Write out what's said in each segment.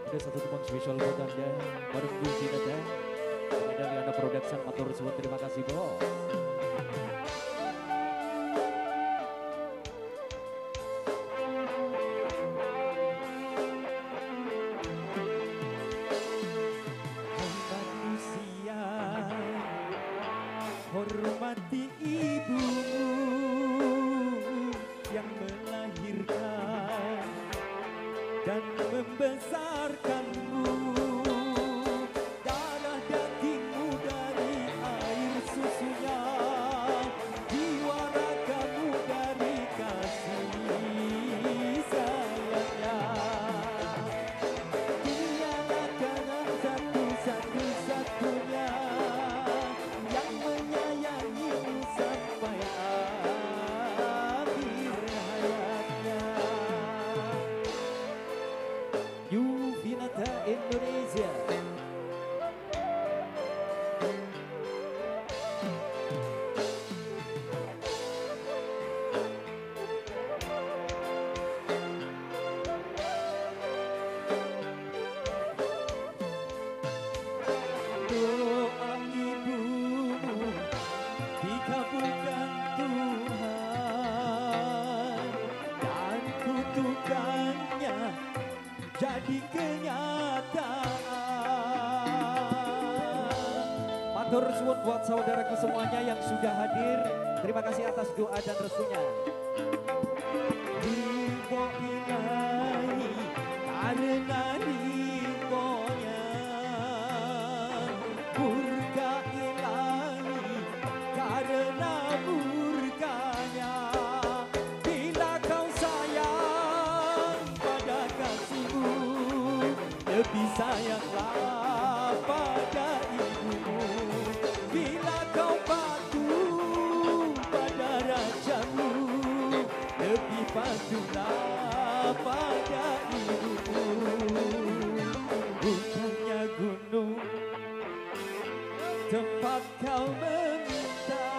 Ada satu teman spesial buat Anda, bareng Yuki Dada. Dari Anda Production, matur suwun, terima kasih bos. Hormati ibumu yang melahirkan dan membesarkanmu. Darah dagingmu dari air susunya, jiwa ragamu dari kasih sayangnya. Dialah karena satu-satunya yang menyayangimu sampai akhir hayatnya. Yuvinata Indonesia. Doa ibumu dikabulkan Tuhan dan kutukannya jadi kenyataan. Matur suwun buat saudaraku semuanya yang sudah hadir. Terima kasih atas doa dan restunya. Ridho ilahi karena ridhonya, murka ilahi karena murkanya. Bila kau sayang pada kasihmu, lebih sayanglah pada ibumu. Bila kau patuh pada rajamu, lebih patuhlah pada ibumu. Bukannya gunung tempat kau meminta,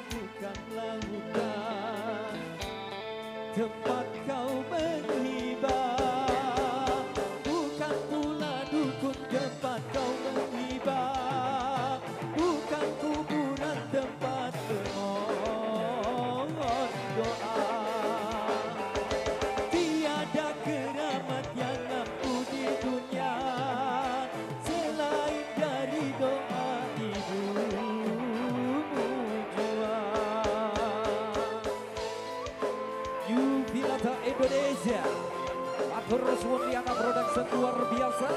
bukanlah hutan tempat kau menghibah, bukan pula dukun tempat kau menghibah, bukan kuburan tempat memohon doa. Tiada keramat yang ampuh di dunia selain dari doa ibumu jua. Yuvinata Indonesia. Matur suwun Liana Production luar biasa.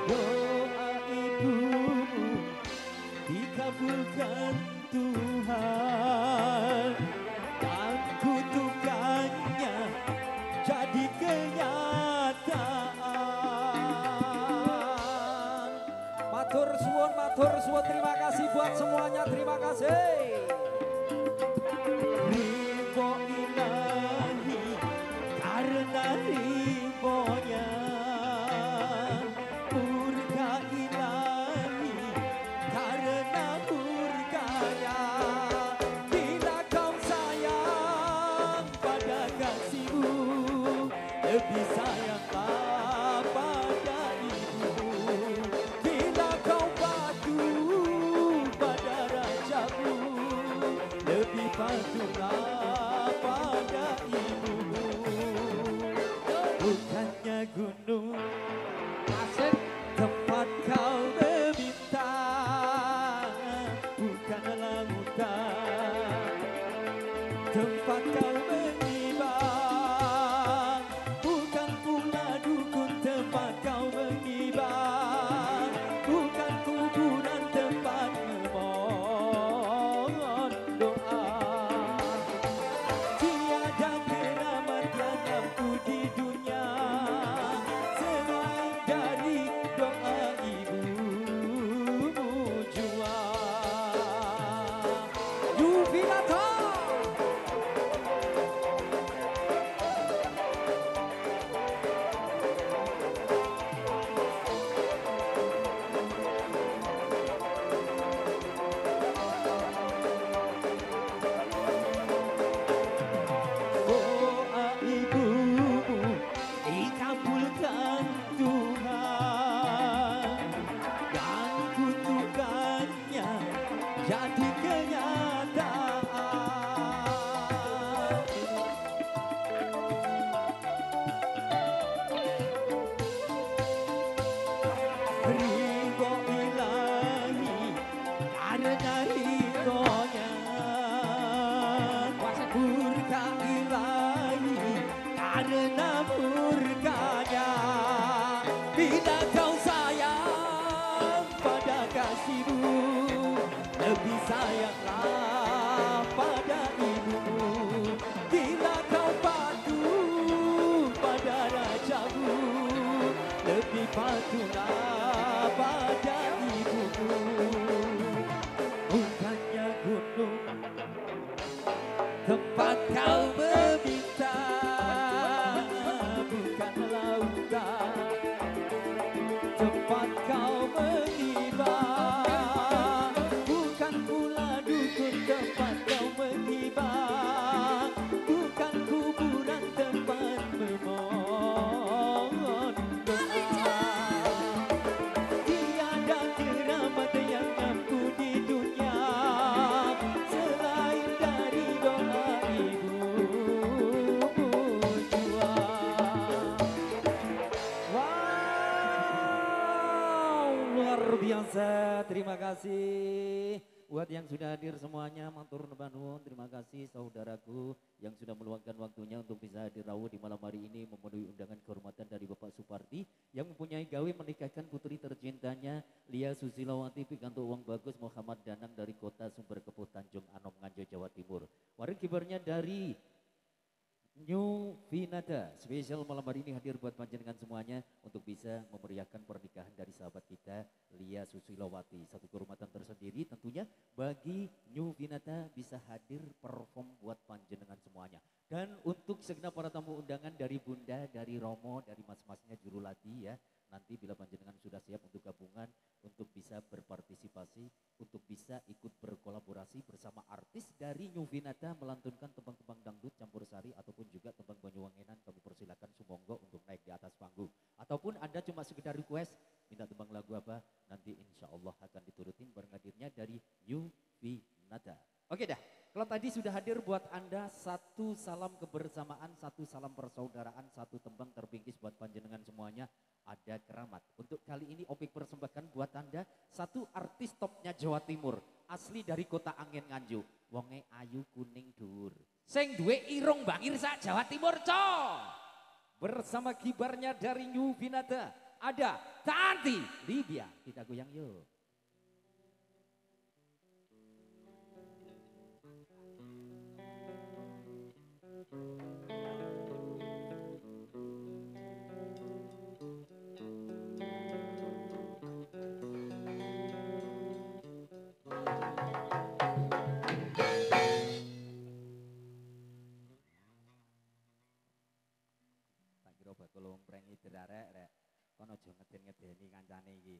Doa ibumu dikabulkan Tuhan dan kutukannya jadi kenyataan. Matur suwun, terima kasih buat semuanya, terima kasih. Ridho ilahi karena ridhonya, murka ilahi karena murkanya. Bila kau sayang pada kasihmu, lebih sayanglah pada ibumu. Bila kau patuh pada rajamu, lebih patuhlah pada ibumu. Bukannya gunung tempat kau meminta, bukanlah hutan tempat kau menghibah, bukan pula dukun tempat kau menghibah, bukan kuburan tempat memohon doa. Tiada keramat yang ampuh di dunia selain dari doa ibumu jua. Yuvinata karena murkanya. Bila kau sayang pada kasihmu, lebih sayanglah pada ibumu. Bila kau patuh pada rajamu, lebih patuhlah pada ibumu. Bukannya gunung tempat kau meminta, bukan lautan tempat kau mengiba, bukan pula dukun tempat kau mengiba, bukan kuburan tempat memohon doa. Tiada keramat yang ampuh di dunia selain dari doa ibumu jua. Wow, luar biasa. Terima kasih buat yang sudah hadir semuanya. Matur nuwun. Terima kasih saudaraku yang sudah meluangkan waktunya untuk bisa hadir rawuh di malam hari ini memenuhi undangan kehormatan dari Bapak Supardi yang mempunyai gawe menikahkan putri tercintanya Lia Susilawati pikantuk uang bagus Muhammad Danang dari kota Sumber Kepuh Tanjung Anom Nganjuk Jawa Timur. Waring kibarnya dari New Vinada spesial malam hari ini hadir buat panjenengan semuanya untuk bisa memeriahkan pernikahan dari sahabat kita Lia Susilawati. Satu kehormatan tersendiri tentunya bagi New Vinada bisa hadir perform buat panjenengan semuanya. Dan untuk segenap para tamu undangan dari Bunda, dari Romo, dari mas-masnya Juruladi ya. Nanti bila panjenengan sudah siap untuk gabungan, untuk bisa berpartisipasi, untuk bisa ikut berkolaborasi bersama artis dari New Vinata melantunkan tembang-tembang dangdut campur sari ataupun juga tembang Banyuwangenan, kami persilakan sumonggo untuk naik di atas panggung. Ataupun Anda cuma sekedar request, minta tembang lagu apa, nanti insya Allah akan diturutin bareng hadirnya dari New Vinata. Oke dah, kalau tadi sudah hadir buat Anda satu salam kebersamaan, satu salam persaudaraan, satu tembang terbingkis buat panjenengan semuanya. Ada keramat. Untuk kali ini Opik persembahkan buat Anda satu artis topnya Jawa Timur. Asli dari kota Angin Nganjuk. Wonge ayu kuning dur. Sing duwe irung bangir sak Jawa Timur co. Bersama kibarnya dari New Vinata. Ada Tanti Libya. Kita goyang yuk. Kalau prengi derarek rek kono aja ngeden-ngedeni kancane iki.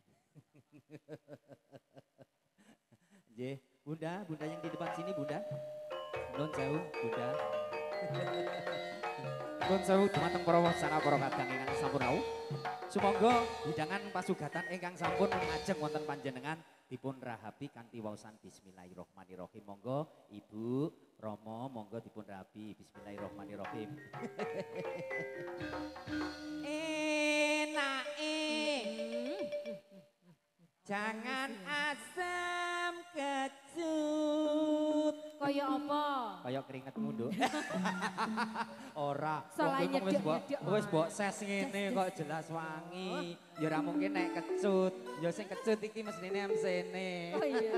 Nggih, Bunda yang di depan sini Bunda. Nuwun sewu, Bunda. Nuwun sewu dumateng para wasana para kadang ingkang sampun rawuh. Sumangga hidangan pasugatan ingkang sampun ngajeng wonten panjenengan dipun rahapi kanthi waosan bismillahirrahmanirrahim. Monggo Ibu Romo monggo dipun rahapi bismillahirrahmanirrahim. Enake jangan asam kecut. Kaya apa? Kaya keringetmu, Nduk. Ora. Salah nyedek-nyedek. Wis mbok ses ngene kok jelas wangi. Ya ora mungkin nek kecut. Ya sing kecut iki mesine emsene. Oh iya.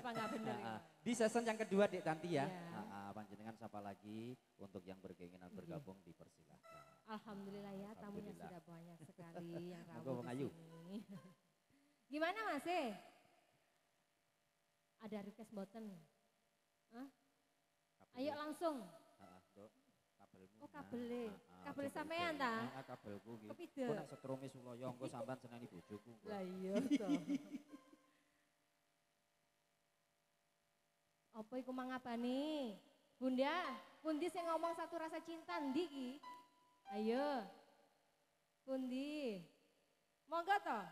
Pak enggak bener. Di season yang kedua Dik Tanti ya. Ya. Panjenengan siapa lagi untuk yang berkeinginan bergabung dipersilahkan. Alhamdulillah ya tamunya Alhamdulillah. sudah banyak sekali yang Monggo, rawuh Bang di Ayu. sini. Gimana Mas? Ada request boten? Hah? Ayo langsung. Nduk, kabelmu. Oh kabel kabel coba sampean iki. ta? Kabelku iki. Kepidel. Kok nek setrumi Sulaya engko sampean seneni bojoku. Lah iya toh. Apa iku mangapane? Bunda, pundi sing ngomong satu rasa cinta ndi iki? Ayo. Pundi? Monggo toh.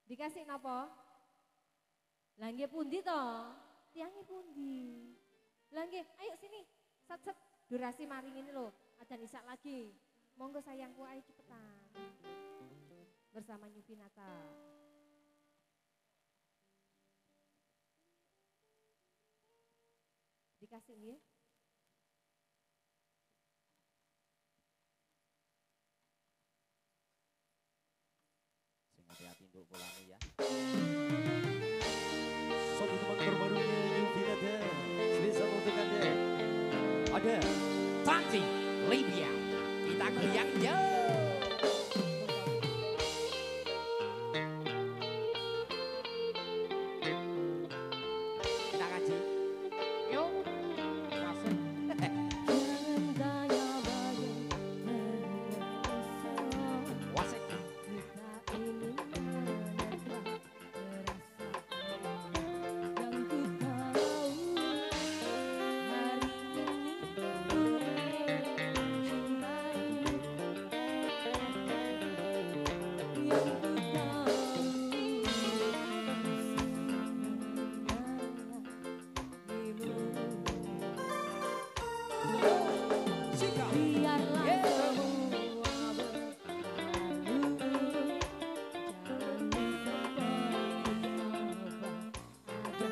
Dikasih napa? Lah nggih pundi toh? Tiange pundi? Lah nggih, ayo sini. Set-set durasi maring ini loh. Ada isak lagi. Monggo sayangku ayo cepetan. Bersama Nyuvinata. dikasih nggih. Sing hati-hati untuk bolanya ya. Satu teman terbarunya New Vinada, spesial untuk Anda. Ada Tanti, Libya, kita goyang jauh. Kita ngaji. Yuk, masuk. Jangan gaya bagai manusia. Wasik. Kita ini menetap perasaan yang ku tahu hari ini mencintaimu. Yang ku tahu Sikap. biarlah semua berlalu, jangan seperti apa ada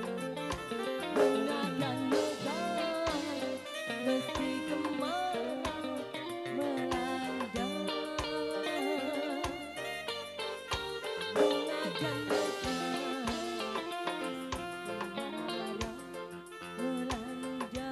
gunakan medan mesti kemarau melanda, gunakan medan mesti kemarau melanda.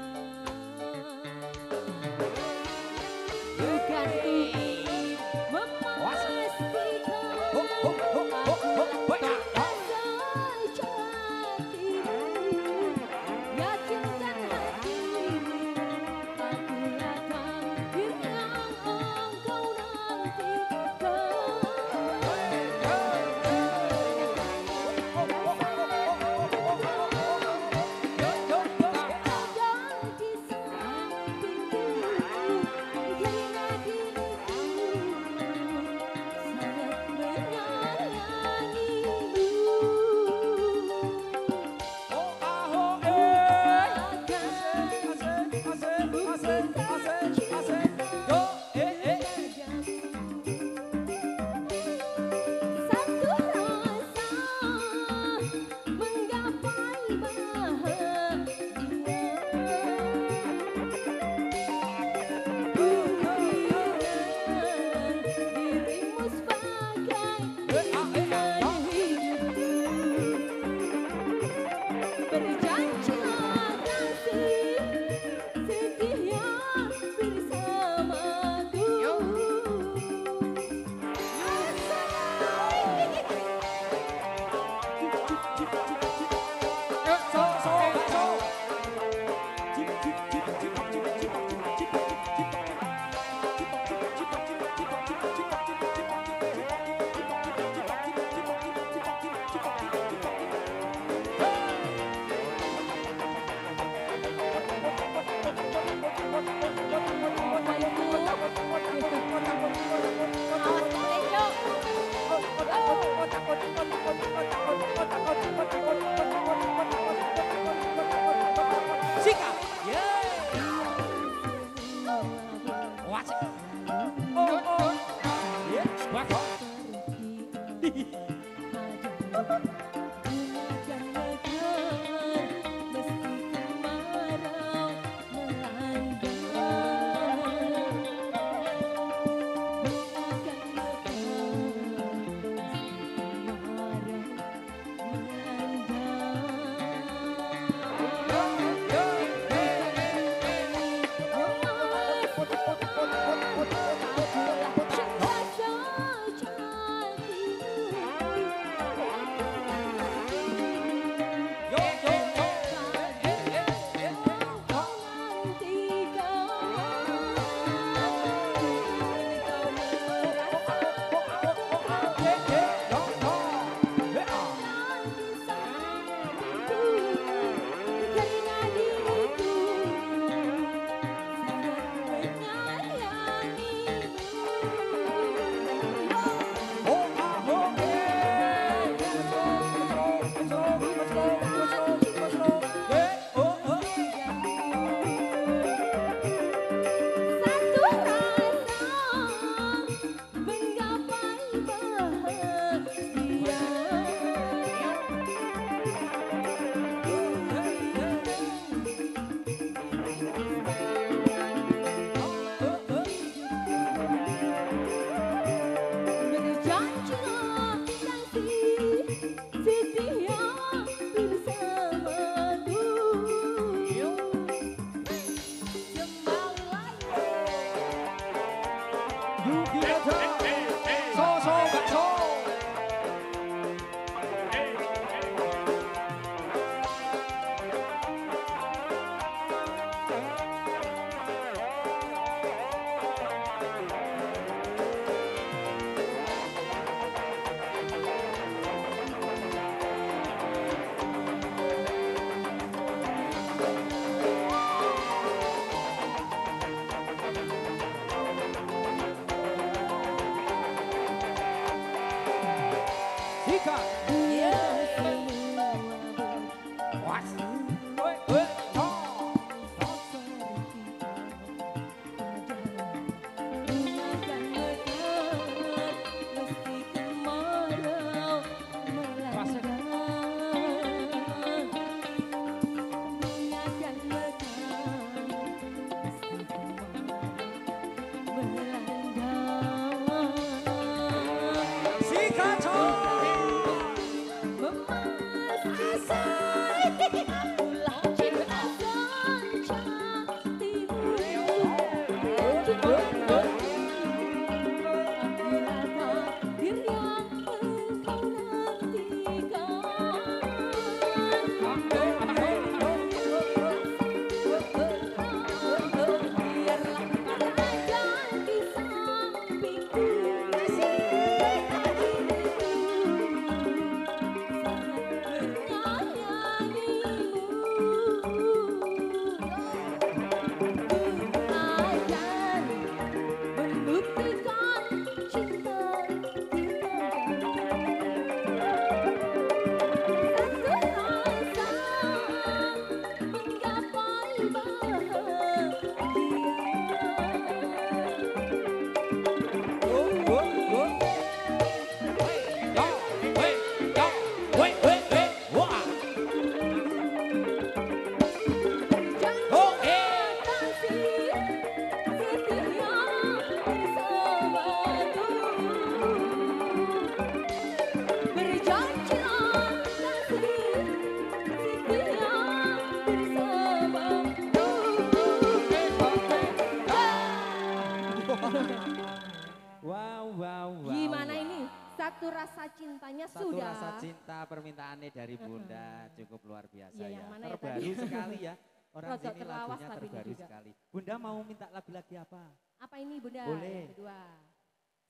rasa cintanya Satu sudah. rasa cinta permintaannya dari Bunda cukup luar biasa Iya, ya. yang mana ya Terbaru tadi? sekali ya. Orang Rodok sini terlawas lagunya tapi ini terbaru juga. sekali. Bunda mau minta lagu lagi apa? Apa ini Bunda? Boleh. Yang kedua.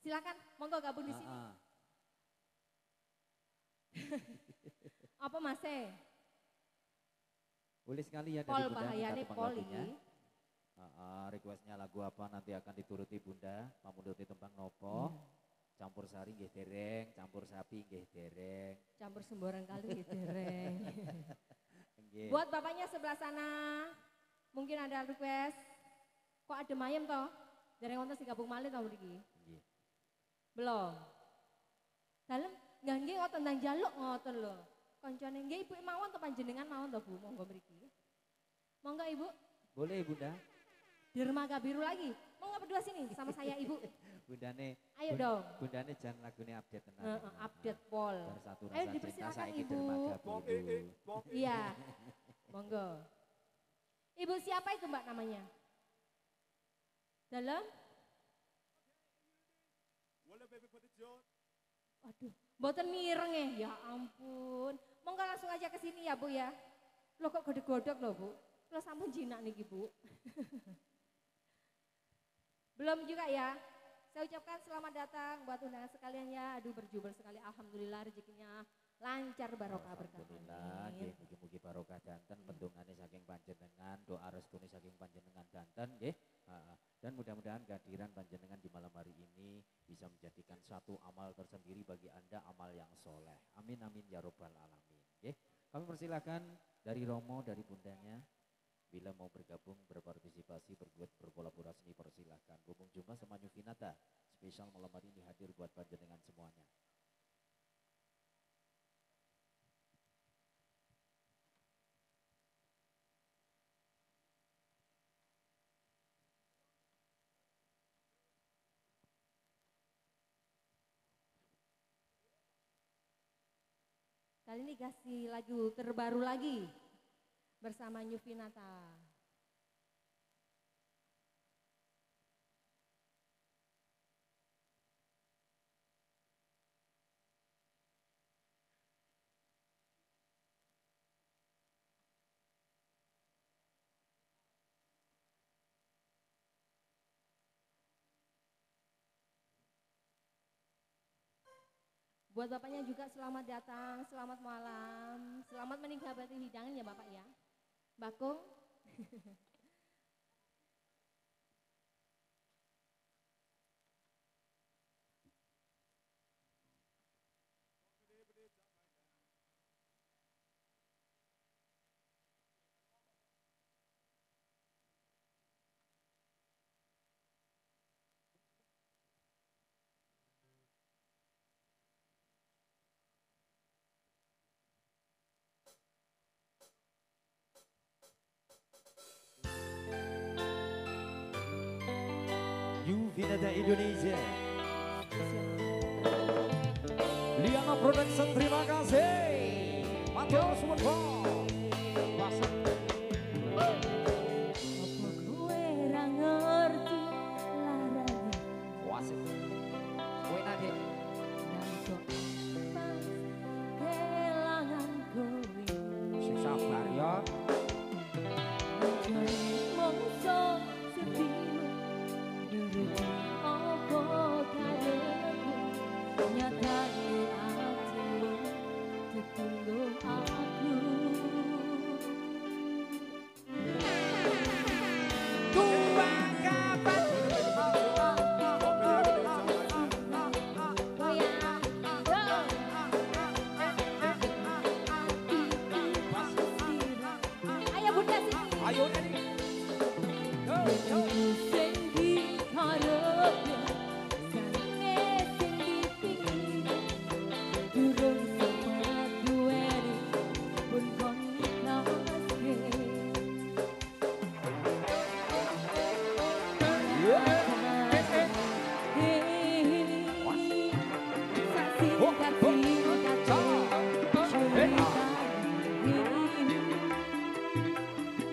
Silakan, monggo gabung di sini. Ah, ah. Apa Mas? Boleh sekali ya dari Pol Bunda bahayane minta pol tembang lagunya. iki. Requestnya lagu apa nanti akan dituruti Bunda. Pamunduti tembang nopo. Iya. Campur sari nggih dereng, campur sapi nggih dereng. Campur sembarang kali gitu dereng. Nggih. Buat bapaknya sebelah sana, mungkin ada request. Kok ada mayem toh? Dereng wonten sing gabung malih toh mriki? Nggih. Belum. Dalem nggak nggih ngoten nang jaluk ngoten lho. Koncone nggih Ibu mawon to panjenengan mawon to Bu, monggo mriki. Monggo Ibu, Boleh Bunda. dermaga biru lagi. Monggo berdua sini sama saya Ibu. Bundane. Ayo dong. Bundane jangan lagunya update tenan. Update pol. Bar satu Ayo rasa cinta dipersilakan saiki Ibu. dermaga biru. Iya. Monggo. Ibu siapa itu Mbak namanya? Dalam? Waduh, mboten mireng ya ampun. Monggo langsung aja ke sini ya Bu ya. Loh kok godok-godok loh Bu. Lo sampun jinak nih Bu. Belum juga ya. Saya ucapkan selamat datang buat undangan sekalian ya. Aduh berjubel sekali. Alhamdulillah rezekinya lancar barokah berkah. Alhamdulillah, Amin. nggih mugi-mugi barokah danten, pendungane saking panjenengan, doa restune saking panjenengan danten nggih. Dan mudah-mudahan kehadiran panjenengan di malam hari ini bisa menjadikan satu amal tersendiri bagi Anda, amal yang soleh. Amin amin ya robbal alamin. Nggih. Kami persilakan dari Romo, dari bundanya. Bila mau bergabung, berpartisipasi, berbuat, berkolaborasi, persilahkan. Hubung jumpa sama Nyufinata. Spesial malam hari ini hadir buat panjenengan semuanya. Kali ini kasih lagu terbaru lagi bersama Nyufinata. Buat bapaknya juga selamat datang, selamat malam, selamat menikmati hidangan ya Bapak ya. Bakung. Yuvinata Indonesia. Liana Production, terima kasih. Matur suwun. Apa kowe ra ngerti larane Wasik. Kowe nade. nang pas kelangan kowe. Sing sabar ya. Mongso sepi nuruti apa kareku nyatane atimu tetunggu aku. Ayo Bunda sini. Ayo nyanyi. Sing diharapke sange sing dipikir durung sempat duweni pun kon ikhlaske.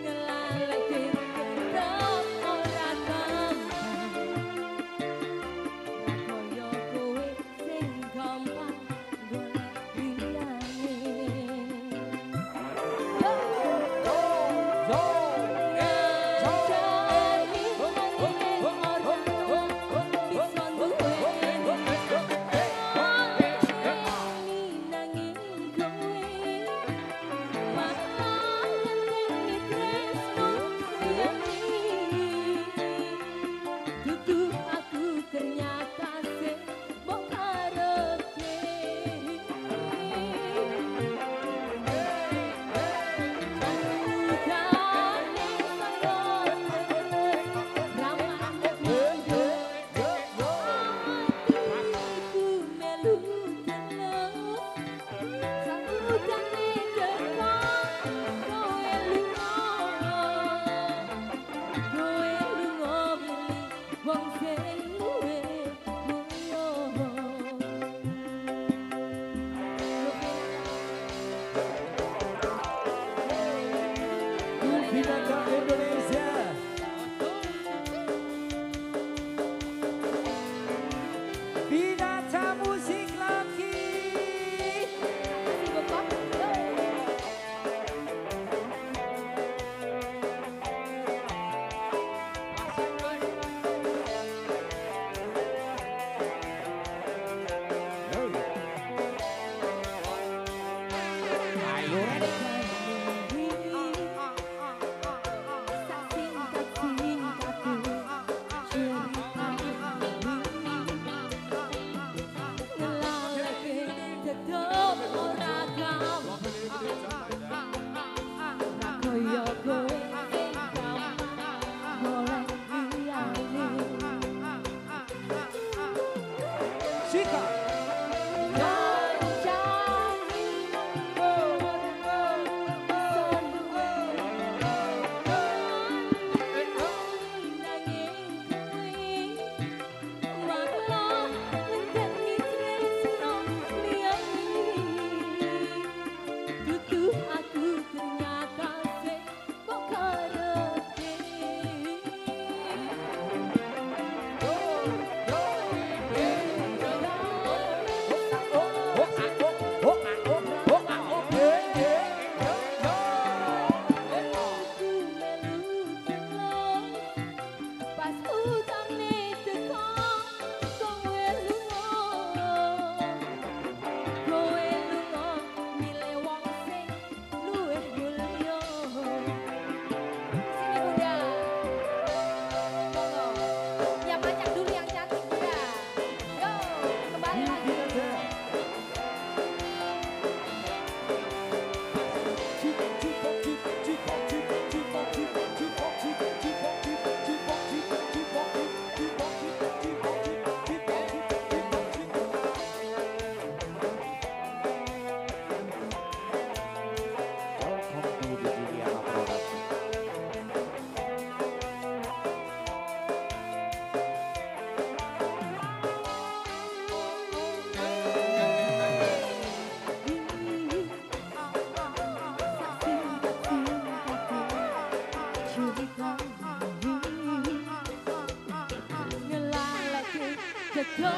Ngelaleke ketok ora Binata Indonesia. Binata musik lagi.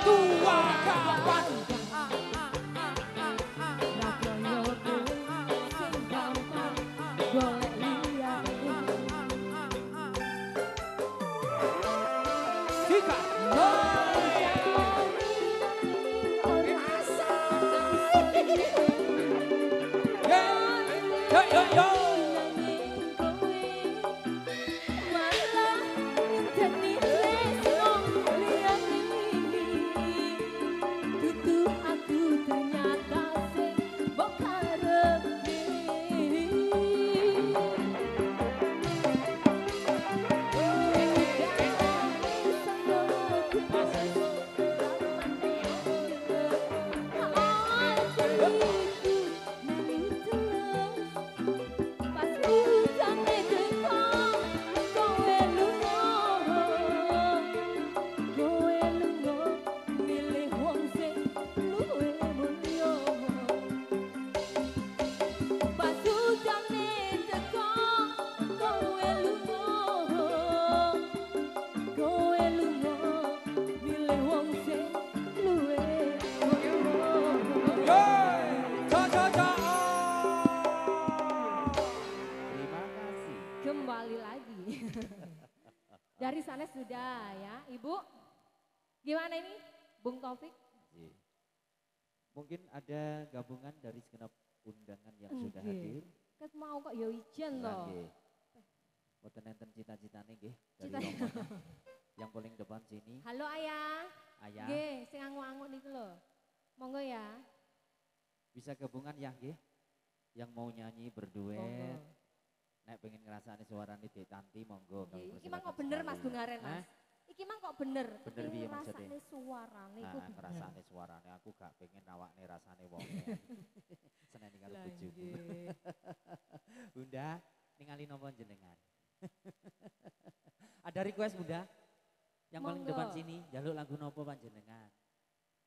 Dua kawan. Kembali lagi. Dari sana sudah ya, Ibu. Gimana ini, Bung Taufik? Mungkin ada gabungan dari segenap undangan yang sudah hadir. Ket mau kok ya ijen toh. Boten enten cita-citane nggih dari Cita- rombongan yang paling depan sini. Halo Ayah. Ayah, Nggih, sing angu-angu niku lho. Monggo ya. bisa gabungan ya nggih? Yang mau nyanyi berduet. Monggo. Nek pengen ngrasani suarane Dek Tanti monggo. kami Iki mang persilakan kok bener Mas sekali. Bungaren Mas. Hah? Iki mang kok bener. Bener piye maksudnya? Rasane suarane iku Nah, ngrasane suarane aku gak pengen awakne rasane wong. Seneni karo Lah, bojoku. nggih. Bunda, ningali napa jenengan? Ada request Bunda? Yang paling Monggo. depan sini, jaluk lagu napa panjenengan?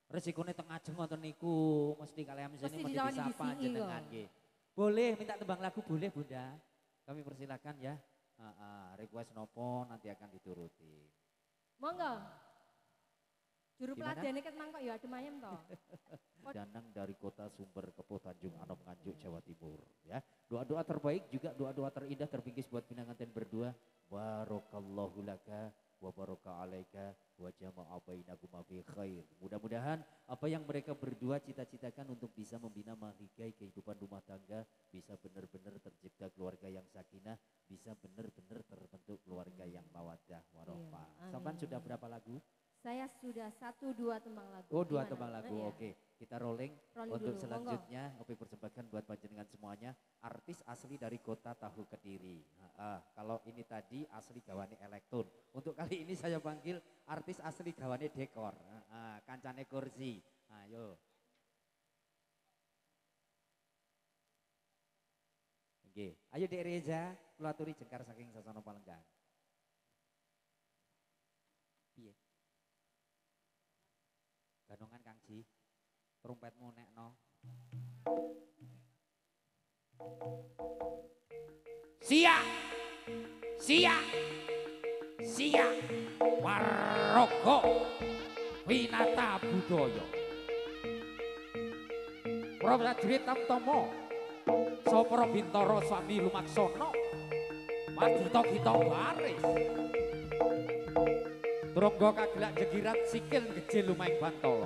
Resikone teng ajeng ngoten niku, mesti kalian Mesti sini mesti ditawani disapa di sini jenengan kok. nggih. Boleh minta tembang lagu boleh Bunda. kami persilakan ya. Request nopo nanti akan dituruti. Monggo. Juru Gimana? pelatihan ket mangkok ya adem ayem toh. Danang dari kota Sumber Kepo Tanjung Anom Nganjuk Jawa Timur ya. Doa-doa terbaik juga doa-doa terindah terbingkis buat pinanganten berdua. Barakallahu laka wa baraka alaika wa jama'a bainakuma fi khair. Mudah-mudahan apa yang mereka berdua cita-citakan untuk bisa membina mahligai kehidupan rumah tangga bisa benar-benar tercipta keluarga yang sakinah, bisa benar-benar terbentuk keluarga yang mawaddah warahmah. Iya, Sampan amin. sudah berapa lagu? Saya sudah 1-2 tembang lagu. Oh, 2 Gimana? tembang lagu. Iya. Oke, kita rolling. Rolling Untuk dulu, selanjutnya kami persembahkan buat panjenengan semuanya artis asli dari kota Tahu Kediri. Kalau ini tadi asli gawane elektron. Untuk kali ini saya panggil artis asli gawane dekor. Kancane kursi. Ayo. Oke, ayo Dek Reza, kula aturi jengkar saking Sasana Palenggan. Piye? Ganongan Kang Ji. Trompetmu nekno. Sia. Sia. Sia. Warogo. Winata budaya. Prajurit Tamtama. Sopro Bintoro Swami Lumaksono. Madita Gita Waris. Tronggo kagelak jegirat sikil gejil lumaing bantala.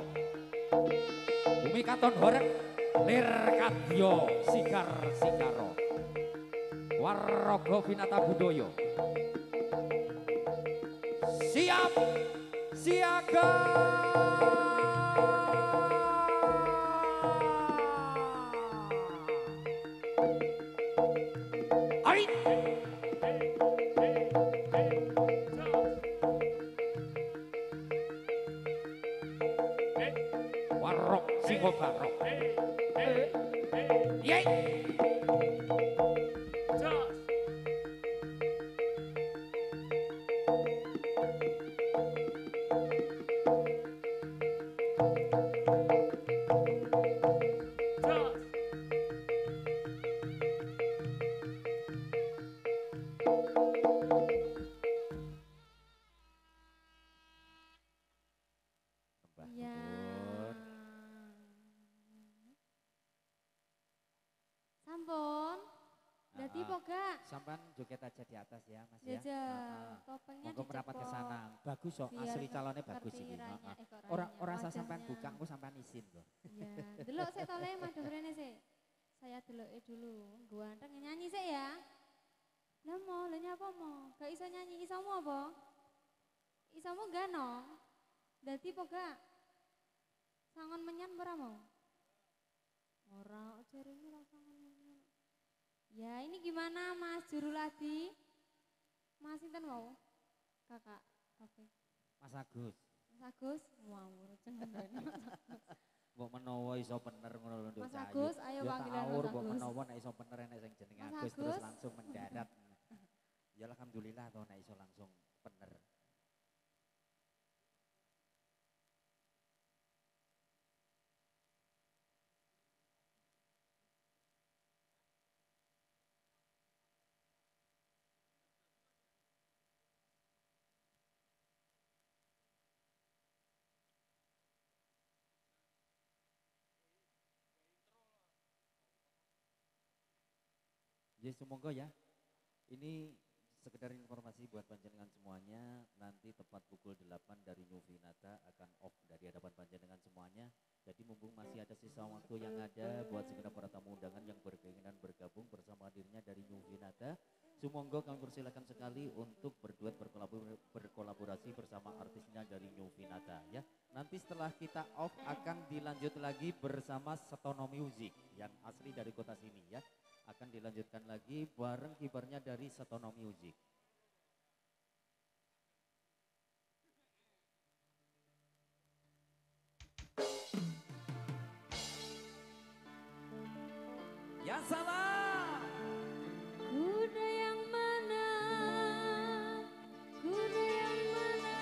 Bumi katon horeg lir kadya sigar sigara. Waraga Winata budaya. Siap siaga. Ai warok singo barok. Yey. Iya. Sampun. Dadi poga. Sampan joget aja di atas ya Mas ya. Jajal. Topengnya Monggo merapat ke sana. Bagus kok, Biar asli calonnya bagus ngerti ini. ranya, Ora ranya, usah sampean wajahnya. buka, engko sampean izin kok. Iya. Delok sik tole madhep rene sik. Saya deloke dulu. Ganteng nyanyi sik ya. Lah mau, lah nyapa mau? Gak iso nyanyi, isomu apa? Isomu ganong. Dadi poga. Sangon menyan ora mau? Ora, jarine ora sangon menyan. Ya, ini gimana Mas Juruladi? Mas sinten mau? Kakak Taufik. Mas Agus, Mas Agus, ngawur jenenge Mas Agus. mbok menawa iso bener ngono lho Nduk Mas Cahayu. Agus, ayo Ya panggilan taur, Mas mbok Agus. menawa nek iso bener nek sing jenenge Mas Agus terus Agus. langsung mendarat. Ya alhamdulillah to nek iso langsung bener. Ya semoga ya. Ini sekedar informasi buat panjenengan semuanya. Nanti tepat pukul 8 dari Novinata akan off dari hadapan panjenengan semuanya. Jadi mumpung masih ada sisa waktu yang ada buat segenap para tamu undangan yang berkeinginan bergabung bersama hadirnya dari Novinata. Sumonggo kami persilakan sekali untuk berduet berkolaborasi bersama artisnya dari Novinata ya. Nanti setelah kita off akan dilanjut lagi bersama Setono Music yang asli dari kota sini ya. Akan dilanjutkan lagi bareng kibarnya dari Setono Music. Ya salam. Kuda yang mana? Kuda yang mana?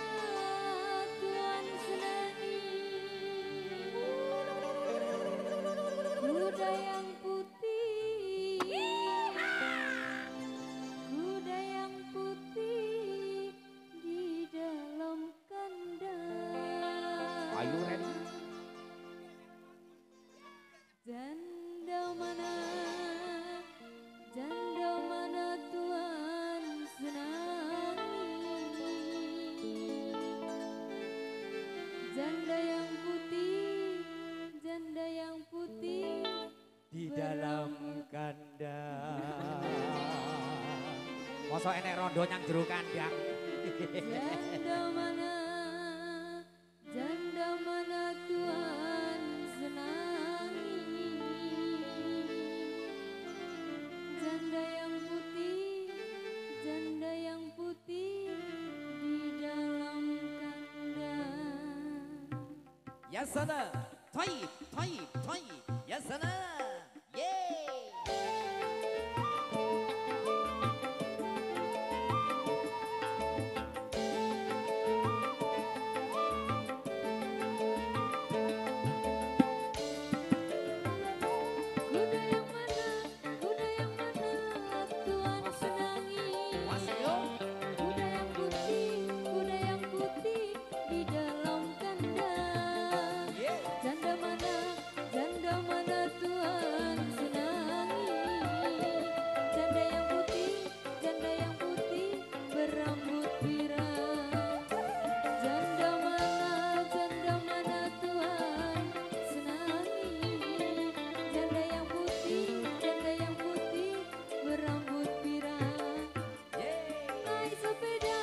Tuhan senangi. Kuda yang putih. Janda yang putih, janda yang putih di dalam kandang. Mosok enek rondo nyang jero kandang. Janda mana Tuhan senangi. Janda yang putih, janda yang putih di dalam kandang. Ya sana, toib, toib, toib. Ya sana, yeay. Kuda yang mana Tuhan senangi. Kuda yang putih di dalam kandang. Janda mana Tuhan senangi. Janda yang putih berambut pirang. Janda mana Tuhan senangi. Janda yang putih berambut pirang. Naik sepeda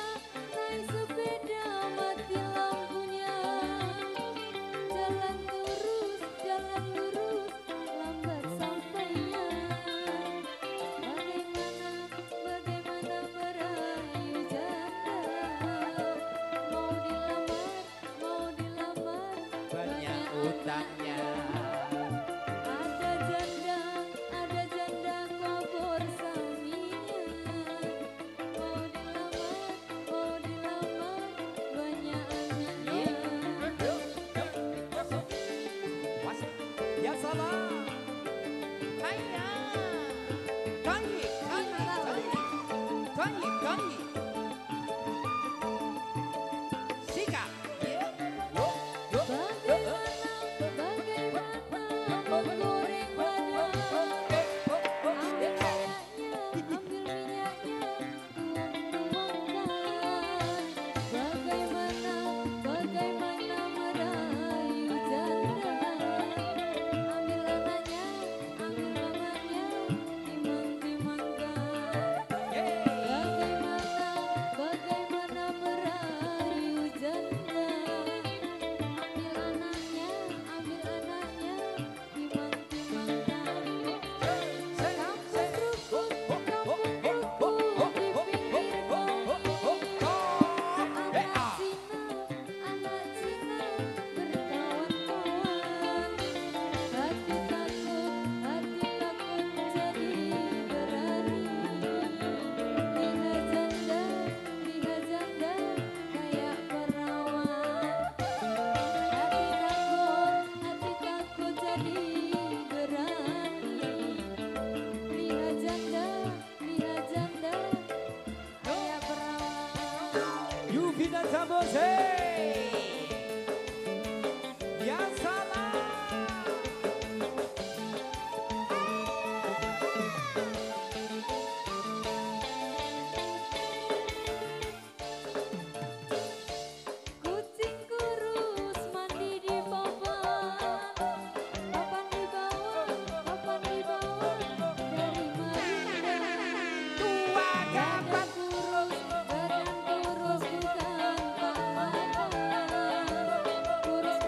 mati lampunya. Jalan lurus, lambat sampainya. Bagaimana merayu janda. Mau dilamar, Banyak utangnya. Ada janda kabur suaminya. Mau dilamar, banyak anaknya. Ya salah. Hayya. Toib, toib, toib. Sikap. Bagaimana menggoreng badan. Ambil minyaknya, tuang-tuangkan. Bagaimana merayu janda. Ambil anaknya, ambil mamanya, timang-timangkan. Bagaimana merayu janda. Ambil anaknya, timang-timangkan. Kampung rukun di pinggir kali. Anak Cina berkawan-kawan. Hati takut jadi berani. Lihat janda kayak perawan. Hati takut jadi berani. Lihat janda kayak perawan. Yuvina Tambose. Ya salah. Kucing kurus mandi di papan. Papan di bawah dari Marinda. Badan kurus bukan papan. Kurus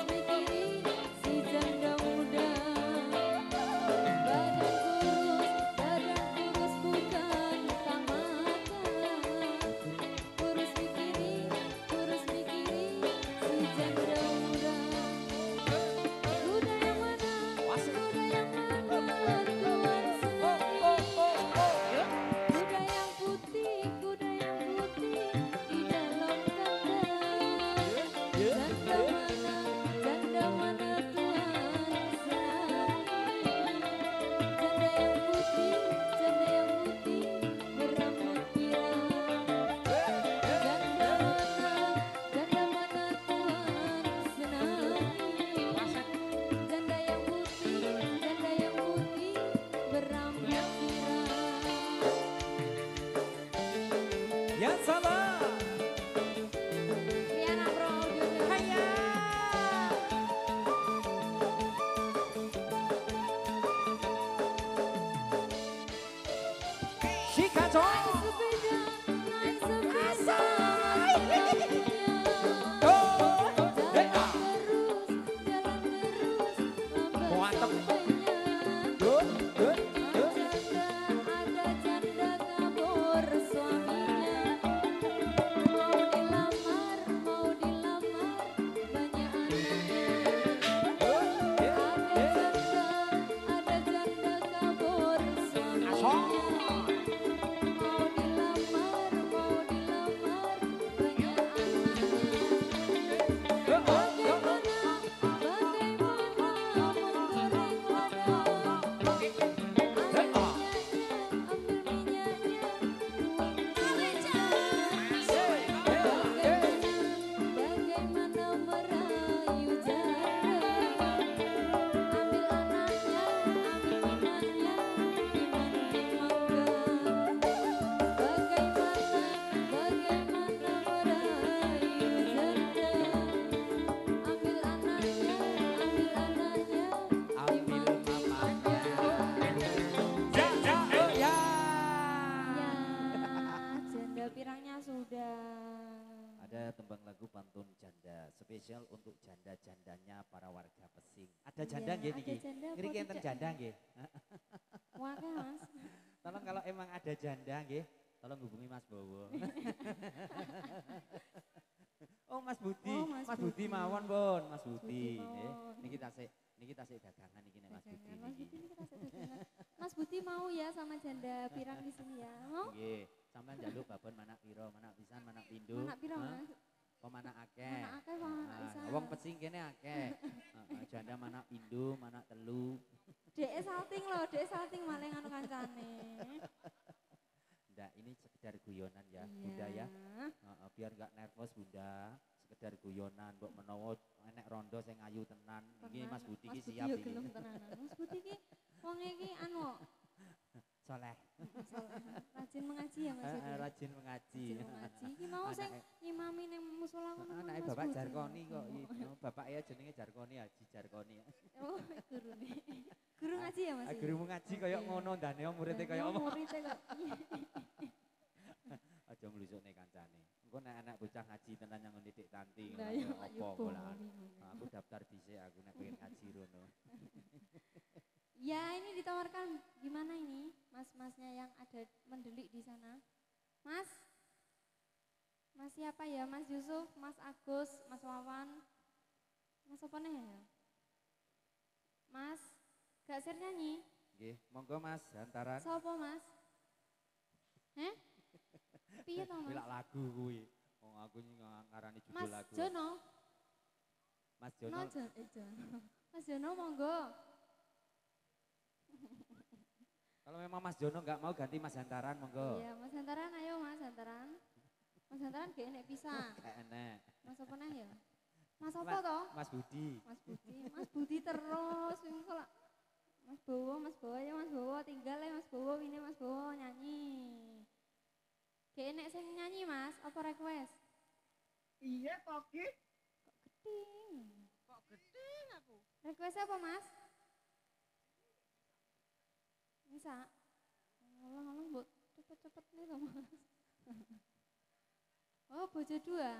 mikiri si janda muda. Badan kurus bukan tamatan. Kurus mikiri si janda muda. Kuda yang mana Tuhan senangi. Kuda yang putih di dalam kandang. Janda mana Tuhan senangi. Janda yang putih berambut pirang. Janda mana Tuhan senangi. Janda yang putih berambut pirang. Ya salah. Riana Bro Audio. Si kacau. naik sepeda, jalan terus, lambat Mantap. sampainya. Dun, dun, dun. Ada janda kabur suaminya, mau dilamar banyak anaknya. Ada janda kabur suaminya, Asal. mau dilamar banyak anaknya. Bagaimana menggoreng wadah, ambil minyaknya, tuang bagaimana merayu janda, ambil anaknya, ambil imannya, imannya mangga. Bagaimana merayu janda, ambil anaknya, Ambil mamanya. Ya, Ya. janda pirangnya sudah. Ada tembang lagu pantun janda spesial untuk janda-jandanya para warga Pesing. Ada janda Iya, nggih ada niki? janda apa Ngriki enten tidak? janda nggih. Wah, Mas. Tolong kalau emang ada janda nggih, tolong hubungi Mas Bowo. Oh Mas Budi, Oh, Mas Mas Budi Budi. mawon pun, Mas Budi. Budi mawon. Niki tasik dagangan iki nek Mas Budi Dagangan. Mas niki. Budi ini kita dagangan. Mas Budi mau ya sama janda pirang di sini ya? Mau? Nggih, sampean njaluk babon manak piro, manak pisan, manak pindho. Mana pirang, Hah? Mas? Oh manak akeh. Manak akeh, Pak, manak Ah, pisan. wong Pesing kene akeh. Janda manak pindho, manak telu. Dek salting loh, dek salting malah anu kancane. Ndak, ini sekedar guyonan ya, Iya. Bunda ya. Biar nggak nervous Bunda, sekedar guyonan. Mbok menawa enek rondo sing ayu tenan. Iki Mas Budi iki siap yo iki. gelem tenanan. Mas Budi iki wong iki anu Soleh. rajin mengaji ya Mas Budi. Rajin mengaji. Rajin mengaji. Iki mau sing ngimami ning musala ngono. Anake Mas Bapak Budi. Jarkoni kok. Bapak ya jenenge Jarkoni, Haji Jarkoni. Oh, gurune. Guru ngaji ya Mas? Ah, gurumu ngaji kaya ngono ndane muridé kaya apa. Muridnya kok. Aja mlusukne kancane. Engko nek anak bocah ngaji tenan yang ndidik tanti. Lah ya apa yo bolaan. Aku daftar dhisik aku nek pengen ngaji rono. Ya ini ditawarkan gimana ini mas-masnya yang ada mendelik di sana. Mas? Mas siapa ya? Mas Yusuf, Mas Agus, Mas Wawan. Mas apa nih ya? Mas, gak ser nyanyi? Nggih, monggo Mas hantaran. Sopo Mas? Heh? Piye to Mas? Pilak lagu kuwi. Wong aku ngarani judul Mas lagu. Jono? Mas Jono. No, Jono. Mas Jono monggo. Kalau memang Mas Jono nggak mau ganti Mas Hantaran monggo. Iya, Mas Hantaran ayo Mas Hantaran. Mas Hantaran gak enek pisah. Gak enek. Mas apa nih ya? Mas apa toh? Mas Budi. Mas Budi. Mas Budi terus. Wing kok Mas Bowo ya Mas Bowo tinggal ya Mas Bowo ini Mas Bowo nyanyi. Gak enek sing nyanyi Mas, apa request? Iya kok Ki? Geding. Kok gedeng aku? Request apa Mas? Bisa. Ngolong-ngolong buat cepet-cepet nih loh Mas. Oh bojo dua.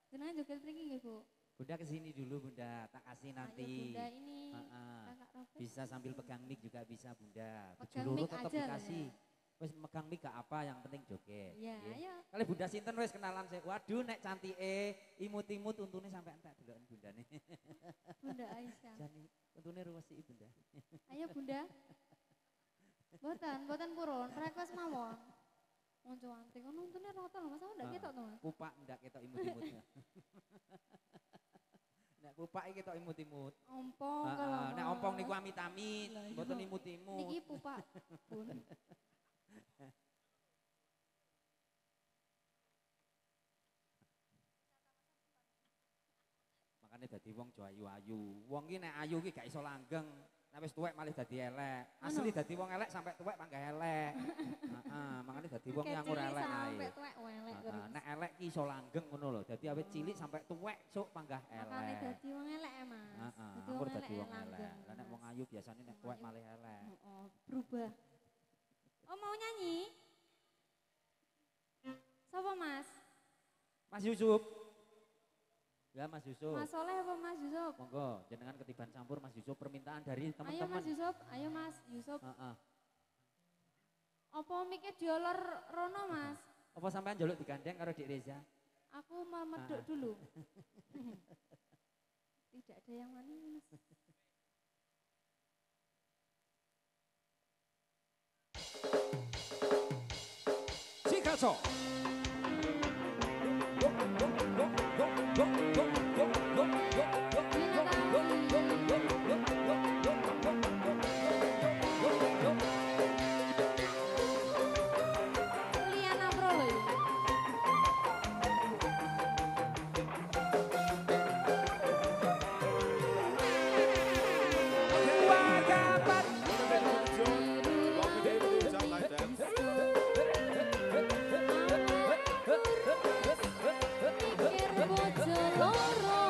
Jenengan joget mriki nggih Bu? Bunda kesini dulu Bunda, tak kasih nanti. Ayo Bunda ini. Heeh. Kakak Robert. Bisa sambil pegang mic juga bisa Bunda. Pegang Bejuluru mic tetap aja lah dikasih. ya. Wes megang mic gak apa, yang penting joget. Iya, Nggih. ayo. Kali Bunda sinten wes kenalan saya. Waduh nek cantike imut-imut untune sampai entek deloken Bundane. Bunda Aisyah. Jani untune ruwesi Bunda. Ayo Bunda. Boten purun, request mawon. Wong cuantik kan nontonnya rata lho, masa ndak ketok to Mas? Pupak ndak ketok imut-imut. Nek pupak iki ketok imut-imut. Ompong Heeh, kalau nek Mas. ompong niku amit-amit, Lah iya. mboten imut-imut. Niki pupak pun. Makanya dadi wong jo ayu-ayu. Wong ki nek ayu ki gak iso langgeng. Nek wis tuwek malah dadi elek. Asli dadi wong elek sampai tuwek panggah elek. Heeh, makanya dadi wong yang ora elek ae. Sampai tuwek welek Heeh, nek elek ki iso langgeng ngono lho. Dadi awet cilik sampai tuwek sok panggah Makane elek. dadi wong elek ya Mas. Heeh, Dadi ampun dadi elek wong elek. langgeng, Lah nek wong Mas. ayu biasanya nek Wong tuwek ayu. malah elek. Oh, berubah. Oh mau nyanyi? Mas? Mas Yusuf. Ya Mas Yusuf. Mas Soleh apa Mas Yusuf? Monggo jenengan ketiban campur Mas Yusuf permintaan dari Ayo teman-teman. Mas Yusuf, ayo Mas Yusuf. Heeh. Apa miknya diolor rono Mas? Apa sampean njaluk digandeng karo Dik Reza? Aku mau meduk dulu. Tidak ada yang manis. Sikaso. Liana Pro loh ini. Pikir bojo loro.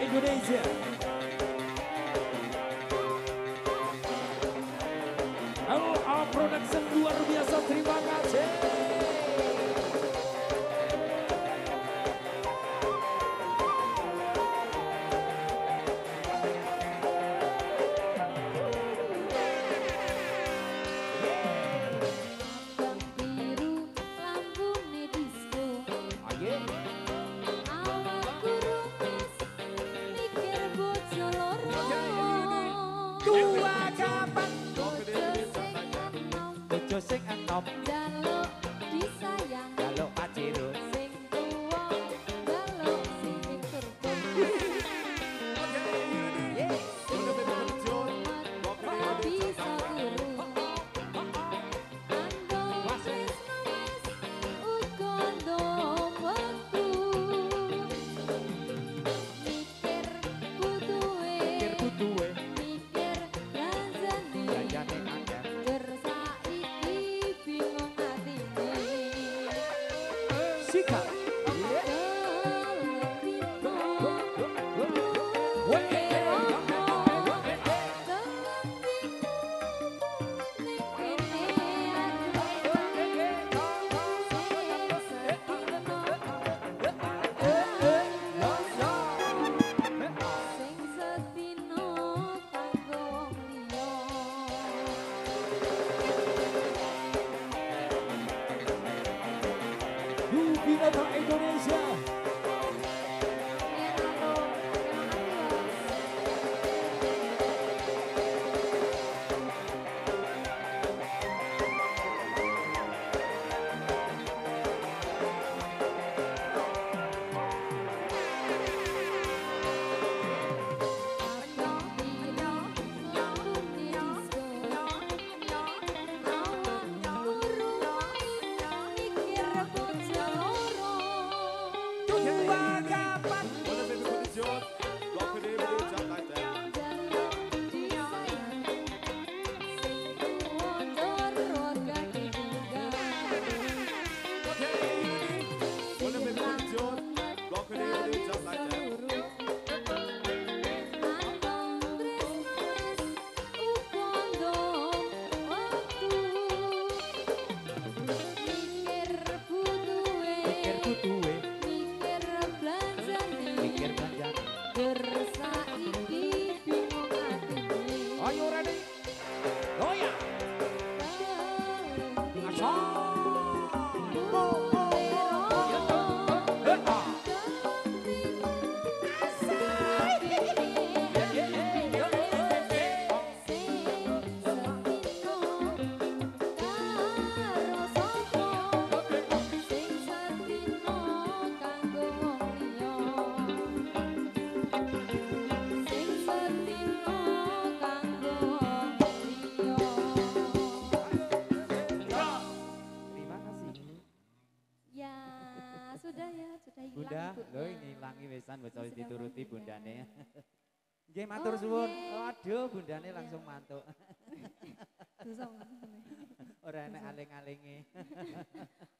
Indonesia. LA Production luar biasa, terima kasih. Bojo sing enom, Jaluk disayang, jaluk paciro. sing tuwa, jaluk sing turbo. Bisa turu, andong wis uga andong wektu. Mikir butuhe, Mikir butuhe, mikir ganjane. ganjane akeh. Bersaiki bingung atine. Sikap. Binata Ya, ibunya. lho ini langi wesan wis Sudah dituruti mau pindah. bundane. Nggih matur Oh, suwun. nggih. Waduh bundane Iya. langsung mantuk. Dosa ngoten. Ora enek aling-alinge.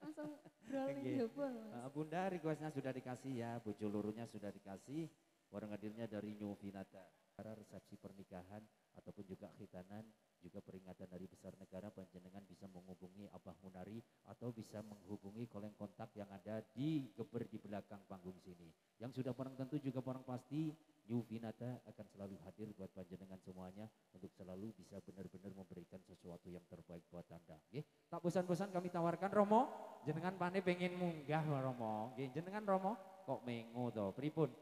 Langsung brol ning Nggih. jaba lho, Mas. Bunda requestnya sudah dikasih ya, bojo lurunya sudah dikasih. Warung hadirnya dari New Vinata. Resepsi pernikahan ataupun juga khitanan, juga peringatan dari besar negara, panjenengan bisa menghubungi Abah Munari atau bisa menghubungi koleng kontak yang ada di geber di belakang panggung sini. Yang sudah barang tentu juga barang pasti New Vinata akan selalu hadir buat panjenengan semuanya untuk selalu bisa benar-benar memberikan sesuatu yang terbaik buat Anda. Nggih, tak bosan-bosan kami tawarkan Romo, jenengan pane pengen munggah Romo. Nggih, jenengan Romo kok mengo to, pripun?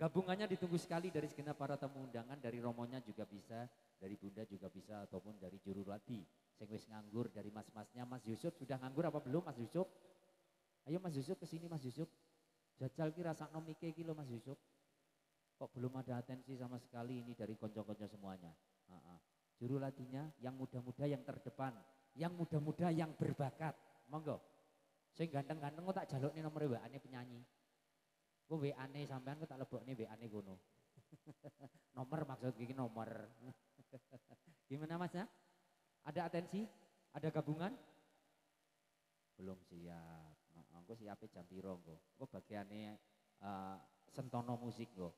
Gabungannya ditunggu sekali dari segenap para tamu undangan, dari Romonya juga bisa, dari Bunda juga bisa, ataupun dari Jurulati. Sing wis nganggur dari mas-masnya, Mas Yusuf sudah nganggur apa belum Mas Yusuf? Ayo Mas Yusuf ke sini Mas Yusuf. Jajal ki rasakno mike iki lho Mas Yusuf. Kok belum ada atensi sama sekali ini dari konco-konco semuanya. Jurulatinya yang muda-muda yang terdepan, yang muda-muda yang berbakat. Monggo. Sing ganteng-ganteng kok tak jalukne nomor WA-ne penyanyi. Ku WA-ne sampean ku tak lebokne WA-ne kono. Nomor maksud iki nomor. Gimana Mas ya? Ada atensi? Ada gabungan? Belum siap. Engko siape jam piro engko? Engko bagiane sentono musik engko.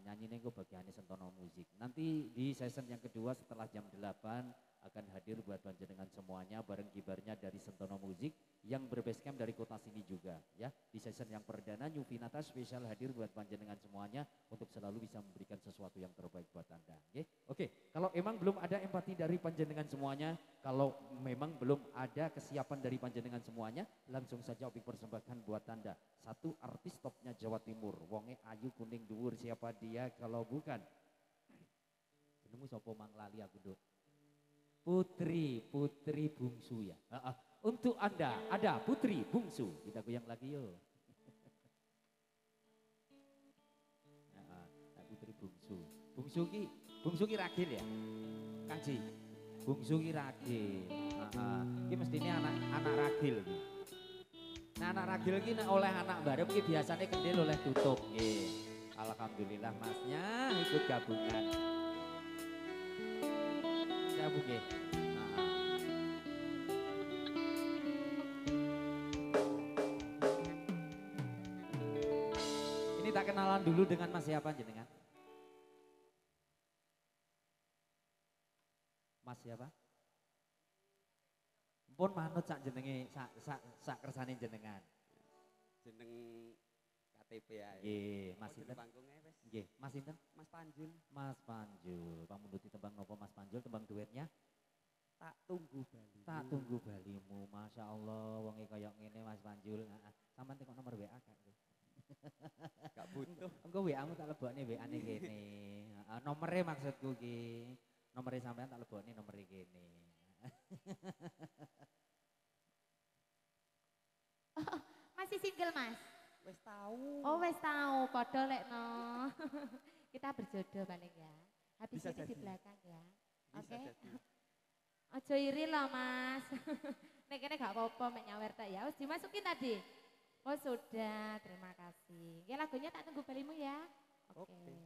Nyanyine engko bagiane sentono musik. Nanti di season yang kedua setelah jam 8 akan hadir buat panjenengan semuanya bareng kibarnya dari Sentono Musik yang berbasecamp dari kota sini juga ya. Di season yang perdana New Vinata spesial hadir buat panjenengan semuanya untuk selalu bisa memberikan sesuatu yang terbaik buat Anda. Oke, kalau emang belum ada empati dari panjenengan semuanya, kalau memang belum ada kesiapan dari panjenengan semuanya, langsung saja Opik persembahkan buat Anda satu artis topnya Jawa Timur, wonge ayu kuning dhuwur, siapa dia kalau bukan jenengmu sapa mang lali aku nduk. Putri bungsu ya. Untuk Anda ada Putri Bungsu. Kita goyang lagi yuk. Putri Bungsu. Bungsu ki ragil ya. Kaji. Bungsu ki ragil. Ki mestine anak ragil ki. Nah anak ragil ki nek oleh anak barep ki biasanya kendil oleh tutup nggih. Alhamdulillah Masnya ikut gabungan. Nggih. Ini tak kenalan dulu dengan Mas siapa jenengan? Mas siapa? Pun manut sak jenenge sak kersane jenengan. Jeneng KTP ae. Nggih, Mas Jeneng sinten? panggungnya wis. Nggih, Mas sinten? Mas Panjul. Mas Panjul. Pamunduti tembang nopo Mas Panjul, tembang duetnya? Tak tunggu bali. Tak tunggu balimu. Masya Allah, wonge kaya ngene Mas Panjul. Sampeyan tekok nomor WA gak? Gak butuh. Engko WA-mu tak lebokne WA-ne kene. Nomere maksudku ki. Nomere sampean tak lebokne nomere kene. Masih single Mas? Wis tahu. Oh wes tahu, podo lek no. Kita berjodoh paling ya. Habis Bisa ini di jadi. belakang ya. Bisa Oke. jadi. Ojo iri loh Mas. Nek kene gak apa-apa mek nyawer tak ya. Wis dimasukin tadi. Oh sudah, terima kasih. Ya lagunya tak tunggu balimu ya. Oke. Oke.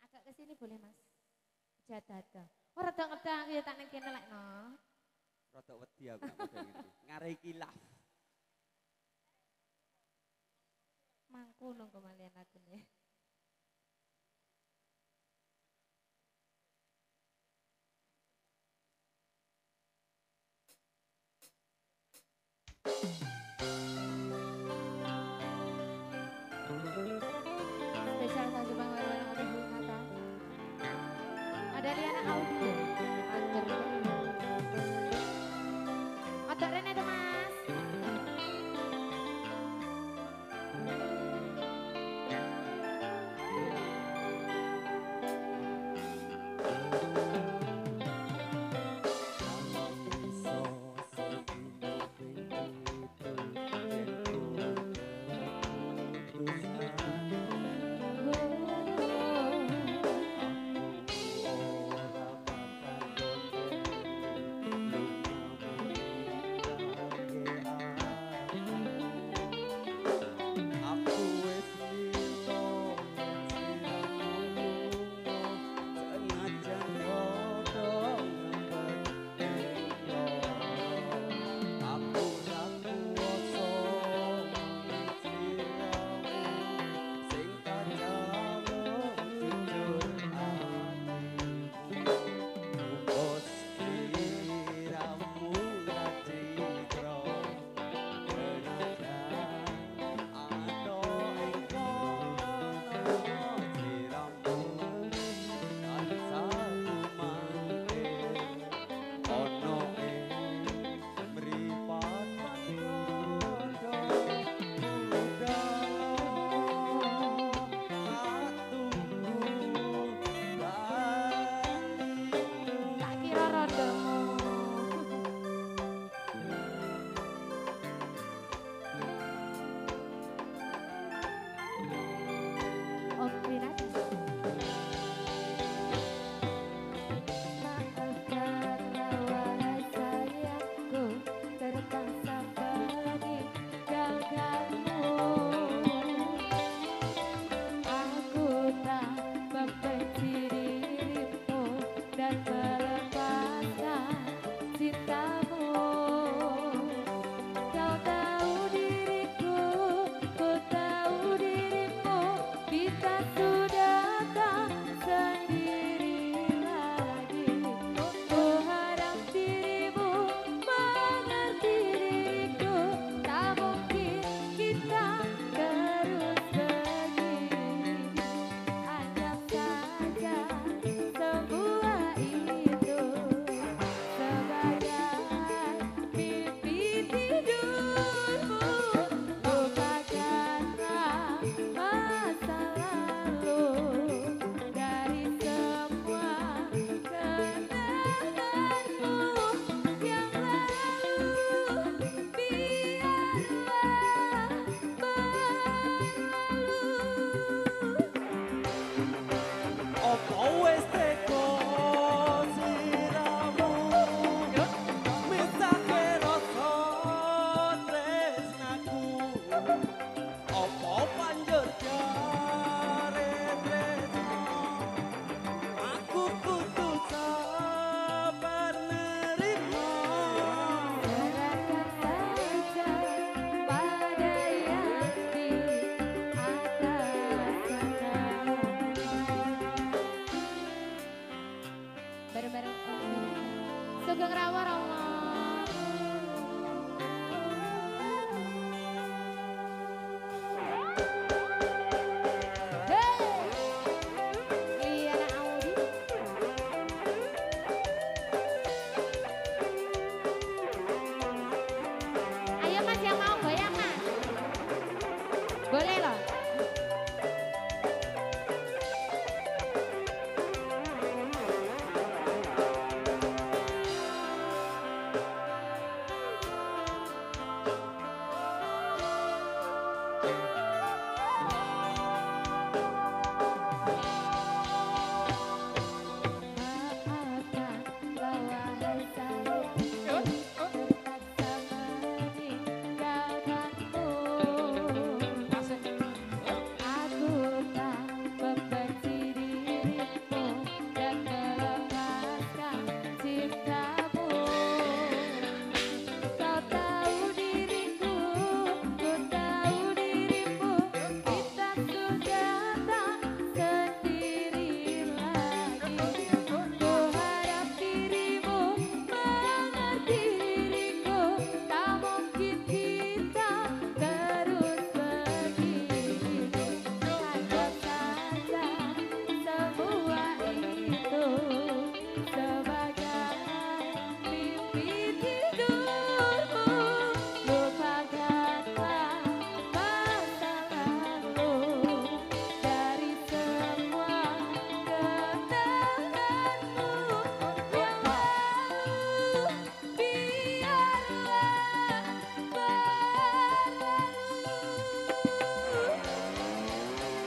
Agak ke sini boleh Mas. Jadada. Oh rada ngedang ya tak neng kene lek no. Rodok wedi aku gak padha ngene. Ngarai kilaf. Mangku nunggu malian lagune. Spesial satu bang yang ada di kata. Ada Liana Audio. Anjir. Otak Rene tuh Mas. Boleh loh.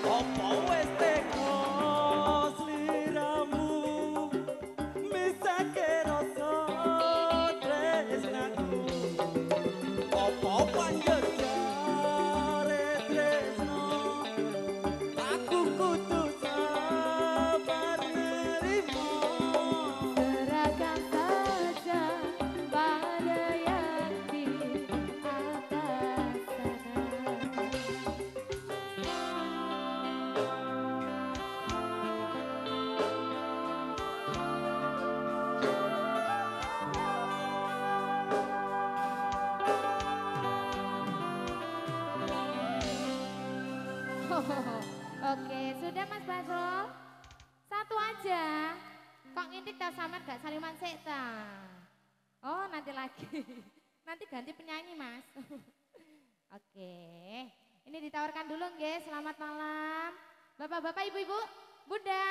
Apa wis teko sliramu misake rasa tresnaku apa panjenengan jare tresno aku kudu sabar nerima Serahkan saja pada yang di atas sana. Oke, sudah Mas Basro? Satu aja. Kok ngintik tak samar gak saliman sik ta? Oh, nanti lagi. Nanti ganti penyanyi, Mas. Oke. Ini ditawarkan dulu nggih. Selamat malam. Bapak-bapak, ibu-ibu, Bunda.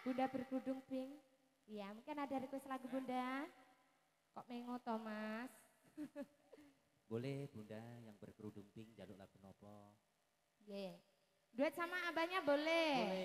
Bunda berkerudung pink. Iya, mungkin ada request lagu Bunda. Kok mengoto, Mas? boleh bunda yang berkerudung pink jaluk lagu nopo Nggih. Duet sama abahnya boleh.